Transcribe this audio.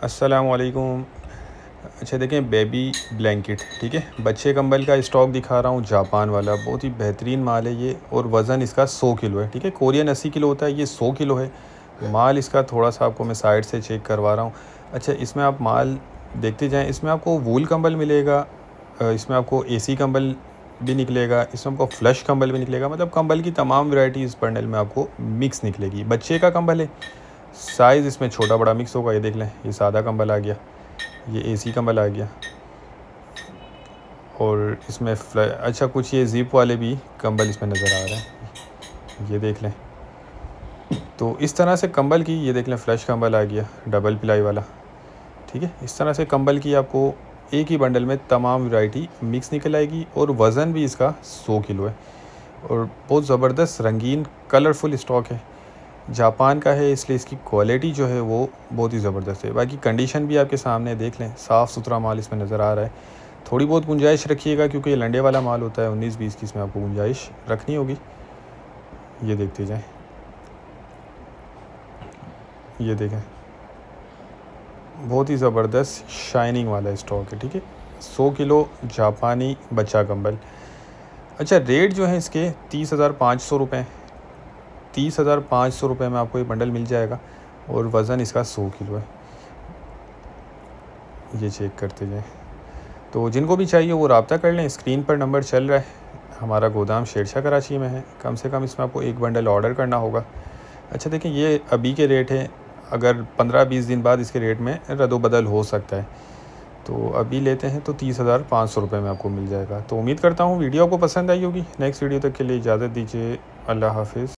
अस्सलामुअलैकुम। अच्छा देखें, बेबी ब्लैंकेट, ठीक है, बच्चे कंबल का स्टॉक दिखा रहा हूँ, जापान वाला, बहुत ही बेहतरीन माल है ये। और वज़न इसका 100 किलो है, ठीक है। कोरियन 80 किलो होता है, ये 100 किलो है। माल इसका थोड़ा सा आपको मैं साइड से चेक करवा रहा हूँ। अच्छा, इसमें आप माल देखते जाएँ। इसमें आपको वूल कंबल मिलेगा, इसमें आपको एसी कंबल भी निकलेगा, इसमें आपको फ्लश कंबल भी निकलेगा। मतलब कंबल की तमाम वैरायटी इस बंडल में आपको मिक्स निकलेगी। बच्चे का कंबल है, साइज़ इसमें छोटा बड़ा मिक्स होगा। ये देख लें, ये सादा कंबल आ गया, ये एसी कंबल आ गया, और इसमें अच्छा कुछ ये ज़िप वाले भी कंबल इसमें नज़र आ रहे हैं, ये देख लें। तो इस तरह से कंबल की, ये देख लें, फ्लश कंबल आ गया, डबल प्लाई वाला, ठीक है। इस तरह से कंबल की आपको एक ही बंडल में तमाम वैरायटी मिक्स निकल आएगी। और वज़न भी इसका 100 किलो है, और बहुत ज़बरदस्त रंगीन कलरफुल स्टॉक है। जापान का है, इसलिए इसकी क्वालिटी जो है वो बहुत ही ज़बरदस्त है। बाकी कंडीशन भी आपके सामने देख लें, साफ़ सुथरा माल इसमें नज़र आ रहा है। थोड़ी बहुत गुंजाइश रखिएगा, क्योंकि ये लंडे वाला माल होता है। 19-20 की इसमें आपको गुंजाइश रखनी होगी। ये देखते जाएं, ये देखें, बहुत ही ज़बरदस्त शाइनिंग वाला स्टॉक है, ठीक है। 100 किलो जापानी बच्चा कंबल। अच्छा, रेट जो है इसके 30,500 रुपये, 30,500 रुपये में आपको ये बंडल मिल जाएगा। और वज़न इसका 100 किलो है, ये चेक करते जाएं। तो जिनको भी चाहिए वो रब्ता कर लें, स्क्रीन पर नंबर चल रहा है। हमारा गोदाम शेरशाह कराची में है। कम से कम इसमें आपको एक बंडल ऑर्डर करना होगा। अच्छा देखें, ये अभी के रेट हैं, अगर 15-20 दिन बाद इसके रेट में रद्द-बदल हो सकता है। तो अभी लेते हैं तो 30,500 रुपये में आपको मिल जाएगा। तो उम्मीद करता हूँ वीडियो आपको पसंद आई होगी। नेक्स्ट वीडियो तक के लिए इजाज़त दीजिए। अल्लाह हाफिज़।